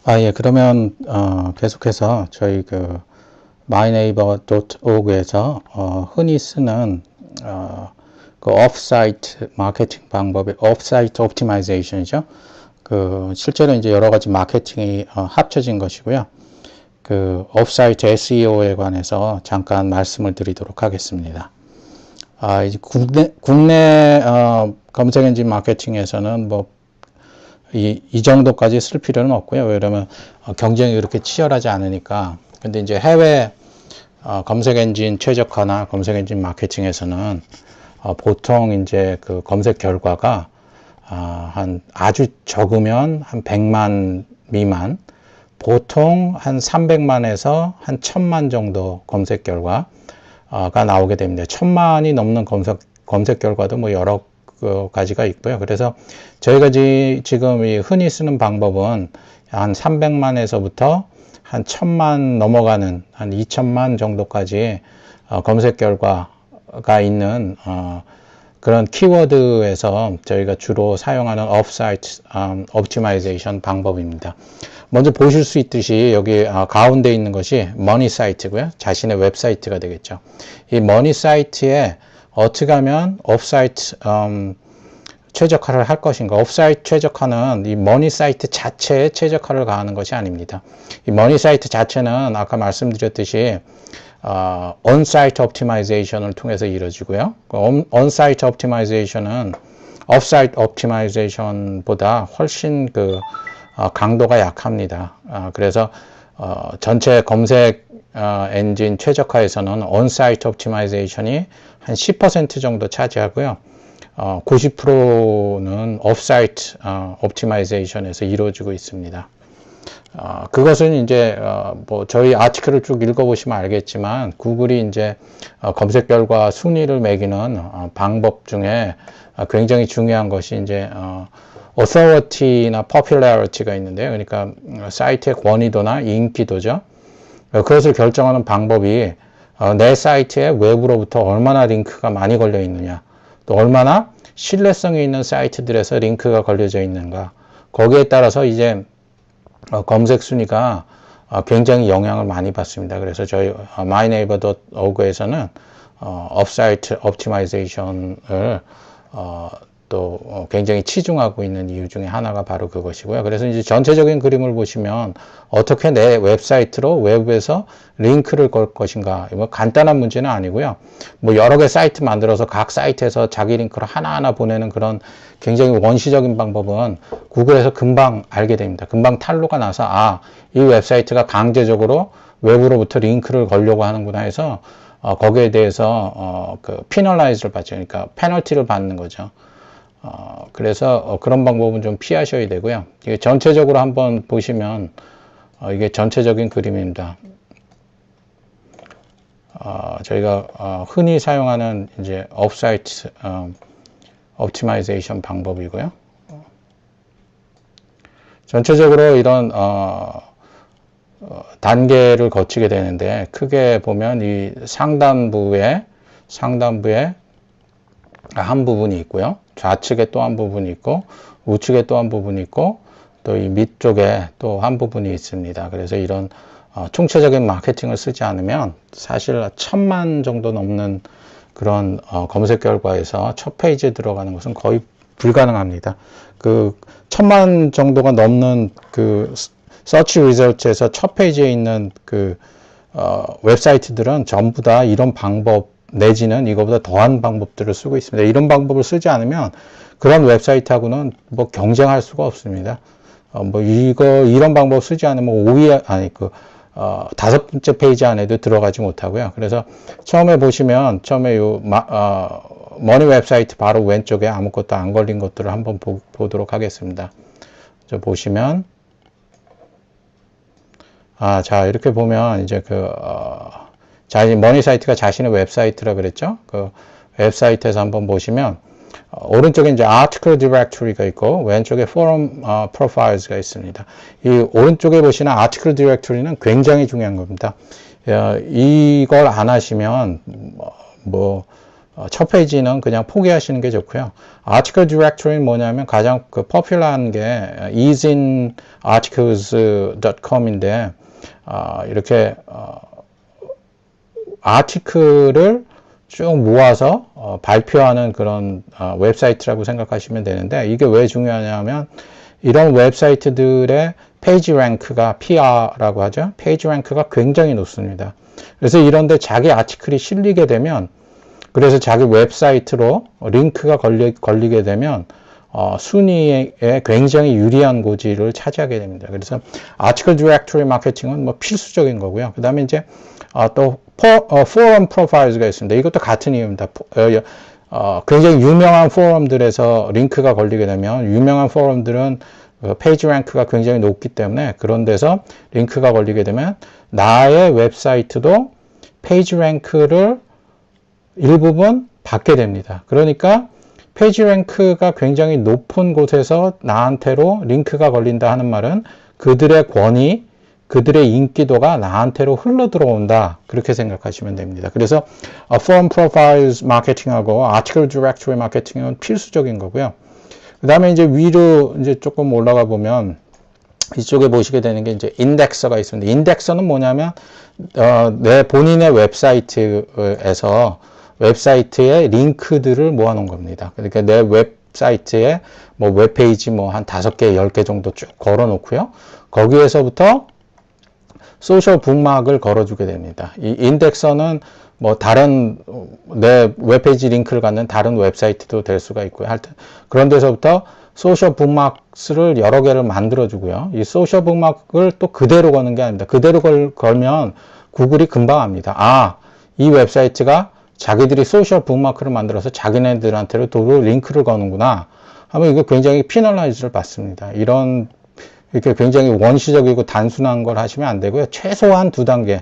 예, 그러면, 계속해서 저희 myneighbor.org에서, 흔히 쓰는, 그 오프사이트 마케팅 방법의 오프사이트 옵티마이제이션이죠. 실제로 이제 여러 가지 마케팅이 합쳐진 것이고요. 오프사이트 SEO에 관해서 잠깐 말씀을 드리도록 하겠습니다. 이제 국내 검색 엔진 마케팅에서는 이 정도까지 쓸 필요는 없고요. 왜냐면 경쟁이 그렇게 치열하지 않으니까. 근데 이제 해외 검색 엔진 최적화나 검색 엔진 마케팅에서는 보통 이제 그 검색 결과가 한 아주 적으면 한 100만 미만, 보통 한 300만에서 한 1000만 정도 검색 결과가 나오게 됩니다. 1000만이 넘는 검색 결과도 뭐 여러 가지가 있고요. 그래서 저희가 지금 이 흔히 쓰는 방법은 한 300만에서부터 한 1000만 넘어가는 한 2000만 정도까지 검색 결과가 있는 그런 키워드에서 저희가 주로 사용하는 오프사이트 옵티마이제이션 방법입니다. 먼저 보실 수 있듯이 여기 가운데 있는 것이 머니 사이트고요. 자신의 웹사이트가 되겠죠. 이 머니 사이트에 어떻게 하면 오프사이트 최적화를 할 것인가. 오프사이트 최적화는 이 머니 사이트 자체에 최적화를 가하는 것이 아닙니다. 이 머니 사이트 자체는 아까 말씀드렸듯이 온사이트 옵티마이제이션을 통해서 이루어지고요. 온사이트 옵티마이제이션은 오프사이트 옵티마이제이션보다 훨씬 강도가 약합니다. 그래서 전체 검색 엔진 최적화에서는 온사이트 옵티마이제이션이 한 10% 정도 차지하고요. 90%는 오프사이트 옵티마이제이션에서 이루어지고 있습니다. 그것은 이제 저희 아티클을 쭉 읽어보시면 알겠지만 구글이 이제 검색 결과 순위를 매기는 방법 중에 굉장히 중요한 것이 이제 authority나 popularity가 있는데요. 그러니까 사이트의 권위도나 인기도죠. 그것을 결정하는 방법이 내 사이트에 외부로부터 얼마나 링크가 많이 걸려 있느냐, 또 얼마나 신뢰성이 있는 사이트들에서 링크가 걸려져 있는가, 거기에 따라서 이제 검색 순위가 굉장히 영향을 많이 받습니다. 그래서 저희 myneighbor.org에서는 오프사이트 옵티마이제이션을 또 굉장히 치중하고 있는 이유 중에 하나가 바로 그것이고요. 그래서 이제 전체적인 그림을 보시면 어떻게 내 웹사이트로 외부에서 링크를 걸 것인가, 뭐 간단한 문제는 아니고요. 뭐 여러 개 사이트 만들어서 각 사이트에서 자기 링크를 하나하나 보내는 그런 굉장히 원시적인 방법은 구글에서 금방 알게 됩니다. 금방 탄로가 나서 이 웹사이트가 강제적으로 외부로부터 링크를 걸려고 하는구나 해서 거기에 대해서 피널라이즈를 받죠. 그러니까 페널티를 받는 거죠. 그래서 그런 방법은 좀 피하셔야 되고요. 이게 전체적으로 한번 보시면 이게 전체적인 그림입니다. 저희가 흔히 사용하는 이제 오프사이트 옵티마이제이션 방법이고요. 전체적으로 이런 단계를 거치게 되는데, 크게 보면 이 상단부에 한 부분이 있고요. 좌측에 또 한 부분이 있고, 우측에 또 한 부분이 있고, 또 이 밑쪽에 또 한 부분이 있습니다. 그래서 이런 총체적인 마케팅을 쓰지 않으면 사실 1000만 정도 넘는 그런 검색 결과에서 첫 페이지에 들어가는 것은 거의 불가능합니다. 1000만 정도가 넘는 서치 리저치에서 첫 페이지에 있는 웹사이트들은 전부 다 이런 방법 내지는 이거보다 더한 방법들을 쓰고 있습니다. 이런 방법을 쓰지 않으면 그런 웹사이트하고는 뭐 경쟁할 수가 없습니다. 이런 방법 쓰지 않으면 5번째 페이지 안에도 들어가지 못하고요. 그래서 처음에 보시면, 머니 웹사이트 바로 왼쪽에 아무것도 안 걸린 것들을 한번 보도록 하겠습니다. 보시면, 자, 이렇게 보면, 이제 머니 사이트가 자신의 웹사이트라 그랬죠? 웹사이트에서 한번 보시면, 오른쪽에 이제 article directory가 있고, 왼쪽에 forum profiles가 있습니다. 이 오른쪽에 보시는 article directory는 굉장히 중요한 겁니다. 이걸 안 하시면, 첫 페이지는 그냥 포기하시는 게 좋고요. 아티클 디렉토리는 뭐냐면 가장 그 popular한 게 isinarticles.com인데 이렇게 아티클을 쭉 모아서 발표하는 그런 웹사이트라고 생각하시면 되는데, 이게 왜 중요하냐면 이런 웹사이트들의 페이지 랭크가 PR라고 하죠. 페이지 랭크가 굉장히 높습니다. 그래서 이런데 자기 아티클이 실리게 되면, 그래서 자기 웹사이트로 링크가 걸리게 되면 순위에 굉장히 유리한 고지를 차지하게 됩니다. 그래서 아티클 디렉토리 마케팅은 뭐 필수적인 거고요. 그 다음에 이제 또 포럼 프로파일즈가 있습니다. 이것도 같은 이유입니다. 굉장히 유명한 포럼들에서 링크가 걸리게 되면, 유명한 포럼들은 페이지 랭크가 굉장히 높기 때문에 그런 데서 링크가 걸리게 되면 나의 웹사이트도 페이지 랭크를 일부분 받게 됩니다. 그러니까 페이지 랭크가 굉장히 높은 곳에서 나한테로 링크가 걸린다 하는 말은 그들의 권위, 그들의 인기도가 나한테로 흘러 들어온다, 그렇게 생각하시면 됩니다. 그래서 Forum Profiles 마케팅하고 Article Directory 마케팅은 필수적인 거고요. 그 다음에 이제 위로 이제 조금 올라가 보면 이쪽에 보시게 되는 게 이제 인덱서가 있습니다. 인덱서는 뭐냐면 내 본인의 웹사이트에서 웹사이트에 링크들을 모아놓은 겁니다. 그러니까 내 웹사이트에 뭐 웹페이지 뭐 한 5개, 10개 정도 쭉 걸어 놓고요. 거기에서부터 소셜 북막을 걸어주게 됩니다. 이 인덱서는 뭐 다른 내 웹페이지 링크를 갖는 다른 웹사이트도 될 수가 있고요. 하여튼 그런 데서부터 소셜 북막스를 여러 개를 만들어주고요. 이 소셜 북막을 또 그대로 거는 게 아닙니다. 그대로 걸면 구글이 금방 압니다. 이 웹사이트가 자기들이 소셜 북마크를 만들어서 자기네들한테로 도로 링크를 거는구나 하면 이거 굉장히 피널라이즈를 받습니다. 이런 이렇게 굉장히 원시적이고 단순한 걸 하시면 안 되고요. 최소한 2단계,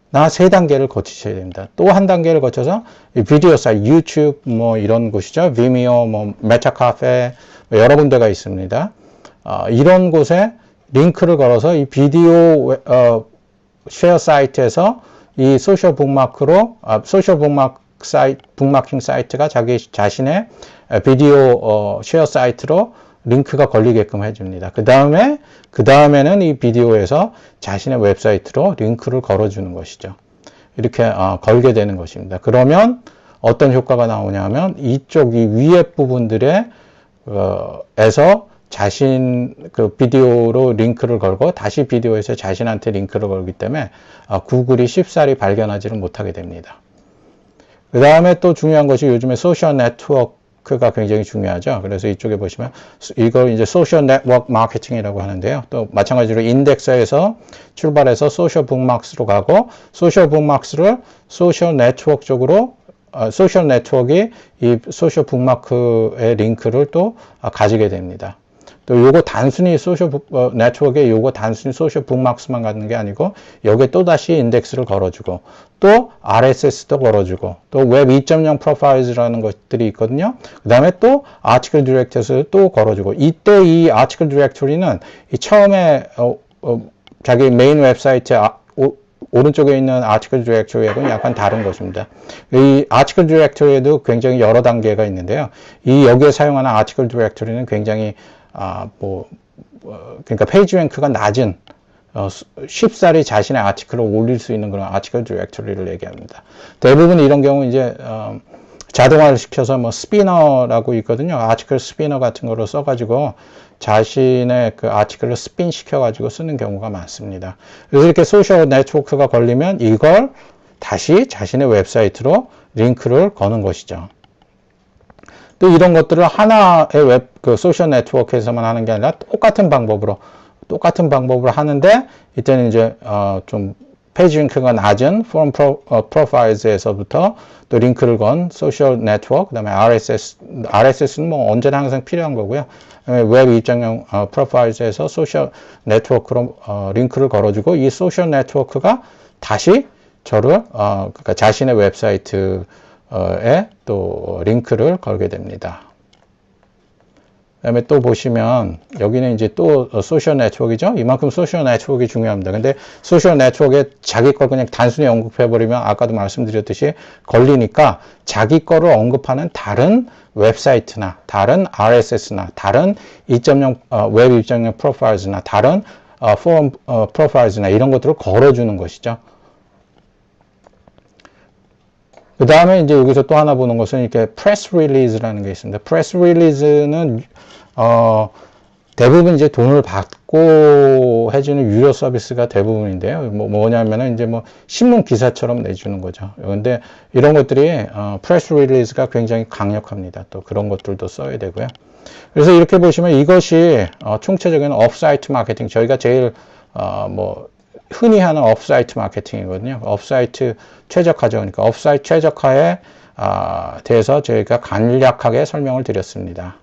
나 3단계를 거치셔야 됩니다. 또 한 단계를 거쳐서 비디오 사이트, 유튜브 뭐 이런 곳이죠. 비미오, 뭐 메타카페 여러 군데가 있습니다. 이런 곳에 링크를 걸어서 이 비디오 쉐어 사이트에서 이 소셜 북마크로 소셜 북마킹 사이트가 자기 자신의 비디오 쉐어 사이트로 링크가 걸리게끔 해줍니다. 그 다음에는 이 비디오에서 자신의 웹사이트로 링크를 걸어주는 것이죠. 이렇게 걸게 되는 것입니다. 그러면 어떤 효과가 나오냐면 이쪽 이 위에 부분들에 에서 자신 그 비디오로 링크를 걸고 다시 비디오에서 자신한테 링크를 걸기 때문에 구글이 쉽사리 발견하지를 못하게 됩니다. 그 다음에 또 중요한 것이 요즘에 소셜 네트워크가 굉장히 중요하죠. 그래서 이쪽에 보시면 이걸 이제 소셜 네트워크 마케팅이라고 하는데요. 또 마찬가지로 인덱서에서 출발해서 소셜 북막스로 가고 소셜 북막스를 소셜 네트워크 쪽으로 소셜 네트워크이 이 소셜 북마크의 링크를 또 가지게 됩니다. 또 요거 단순히 소셜 네트워크에 요거 단순히 소셜 북막스만 갖는 게 아니고 여기에 또 다시 인덱스를 걸어주고 또 RSS도 걸어주고 또 웹 2.0 프로파일즈라는 것들이 있거든요. 그 다음에 또 아티클 디렉터리를 또 걸어주고 이때 이 아티클 디렉토리는 이 처음에 자기 메인 웹사이트에 오른쪽에 있는 아티클 디렉토리하고는 약간 다른 것입니다. 이 아티클 디렉토리에도 굉장히 여러 단계가 있는데요. 이 여기에 사용하는 아티클 디렉토리는 굉장히 그러니까 페이지 랭크가 낮은 쉽사리 자신의 아티클을 올릴 수 있는 그런 아티클 디렉토리를 얘기합니다. 대부분 이런 경우 이제 자동화를 시켜서 뭐 스피너라고 있거든요. 아티클 스피너 같은 거로 써가지고 자신의 그 아티클을 스핀 시켜가지고 쓰는 경우가 많습니다. 그래서 이렇게 소셜 네트워크가 걸리면 이걸 다시 자신의 웹사이트로 링크를 거는 것이죠. 또 이런 것들을 하나의 그 소셜 네트워크에서만 하는 게 아니라 똑같은 방법으로 하는데 이때는 이제 좀 페이지 링크가 낮은 포럼 프로파일즈에서부터 또 링크를 건 소셜 네트워크, 그 다음에 RSS는 뭐 언제나 항상 필요한 거고요. 웹 2.0 프로파일즈에서 소셜 네트워크로 링크를 걸어주고 이 소셜 네트워크가 다시 저를 그러니까 자신의 웹사이트에 또 링크를 걸게 됩니다. 그다음에 또 보시면 여기는 이제 또 소셜 네트워크이죠. 이만큼 소셜 네트워크가 중요합니다. 근데 소셜 네트워크에 자기 걸 그냥 단순히 언급해 버리면 아까도 말씀드렸듯이 걸리니까 자기 거를 언급하는 다른 웹사이트나 다른 RSS나 다른 2.0 웹 2.0 프로파일즈나 다른 포럼 프로파일즈나 이런 것들을 걸어주는 것이죠. 그 다음에 이제 여기서 또 하나 보는 것은 이렇게 프레스 릴리즈라는 게 있습니다. 프레스 릴리즈는 대부분 이제 돈을 받고 해주는 유료 서비스가 대부분인데요. 뭐냐면은 이제 뭐 신문 기사처럼 내주는 거죠. 근데 이런 것들이 프레스 릴리즈가 굉장히 강력합니다. 또 그런 것들도 써야 되고요. 그래서 이렇게 보시면 이것이 총체적인 업사이트 마케팅, 저희가 제일 뭐 흔히 하는 업사이트 마케팅이거든요. 업사이트 최적화죠. 그러니까 업사이트 최적화에 대해서 저희가 간략하게 설명을 드렸습니다.